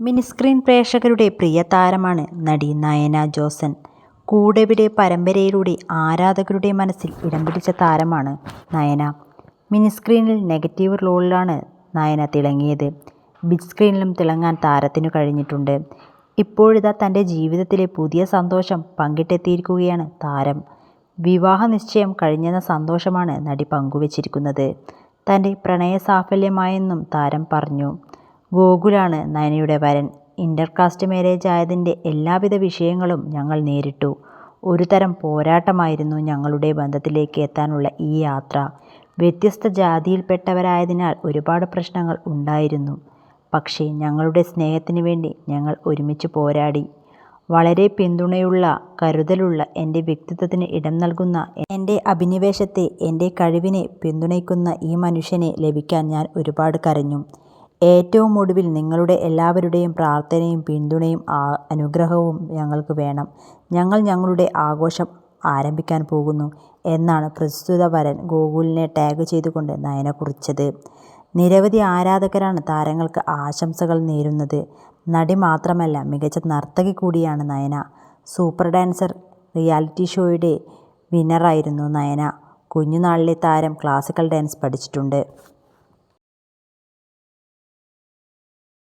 Mini screen പ്രേക്ഷകരുടെ പ്രിയ താരമാണ് നടി നയന ജോസൻ. കൂടെവിടെ പരമ്പരയിലൂടെ ആരാധകരുടെ മനസ്സിൽ ഇടം പിടിച്ച താരമാണ് നയന. മിനിസ്ക്രീനിൽ നെഗറ്റീവ് റോളിലാണ് നയന തിളങ്ങിയത്. ബിഗ് സ്ക്രീനിലും തിളങ്ങാൻ താരത്തിനു കഴിഞ്ഞിട്ടുണ്ട്. ഇപ്പോഴിതാ തൻ്റെ ജീവിതത്തിലെ പുതിയ സന്തോഷം പങ്കിട്ടെത്തിയിരിക്കുകയാണ് താരം. വിവാഹ നിശ്ചയം കഴിഞ്ഞെന്ന സന്തോഷമാണ് നടി പങ്കുവച്ചിരിക്കുന്നത്. തൻ്റെ പ്രണയ സാഫല്യമായെന്നും താരം പറഞ്ഞു. ഗോകുലാണ് നയനയുടെ വരൻ. ഇൻ്റർകാസ്റ്റ് മാരേജ് ആയതിൻ്റെ എല്ലാവിധ വിഷയങ്ങളും ഞങ്ങൾ നേരിട്ടു. ഒരു തരം പോരാട്ടമായിരുന്നു ഞങ്ങളുടെ ബന്ധത്തിലേക്ക് എത്താനുള്ള ഈ യാത്ര. വ്യത്യസ്ത ജാതിയിൽപ്പെട്ടവരായതിനാൽ ഒരുപാട് പ്രശ്നങ്ങൾ ഉണ്ടായിരുന്നു. പക്ഷേ ഞങ്ങളുടെ സ്നേഹത്തിന് വേണ്ടി ഞങ്ങൾ ഒരുമിച്ച് പോരാടി. വളരെ പിന്തുണയുള്ള, കരുതലുള്ള, എൻ്റെ വ്യക്തിത്വത്തിന് ഇടം നൽകുന്ന, എൻ്റെ അഭിനിവേശത്തെ, എൻ്റെ കഴിവിനെ പിന്തുണയ്ക്കുന്ന ഈ മനുഷ്യനെ ലഭിക്കാൻ ഞാൻ ഒരുപാട് കരഞ്ഞു. ഏറ്റവും ഒടുവിൽ നിങ്ങളുടെ എല്ലാവരുടെയും പ്രാർത്ഥനയും പിന്തുണയും അനുഗ്രഹവും ഞങ്ങൾക്ക് വേണം. ഞങ്ങൾ ഞങ്ങളുടെ ആഘോഷം ആരംഭിക്കാൻ പോകുന്നു എന്നാണ് പ്രസ്തുത വരൻ ഗോകുലിനെ ടാഗ് ചെയ്തുകൊണ്ട് നയന കുറിച്ചത്. നിരവധി ആരാധകരാണ് താരങ്ങൾക്ക് ആശംസകൾ നേരുന്നത്. നടി മാത്രമല്ല, മികച്ച നർത്തകി കൂടിയാണ് നയന. സൂപ്പർ ഡാൻസർ റിയാലിറ്റി ഷോയുടെ വിന്നറായിരുന്നു നയന. കുഞ്ഞുനാളിലെ താരം ക്ലാസിക്കൽ ഡാൻസ് പഠിച്ചിട്ടുണ്ട്.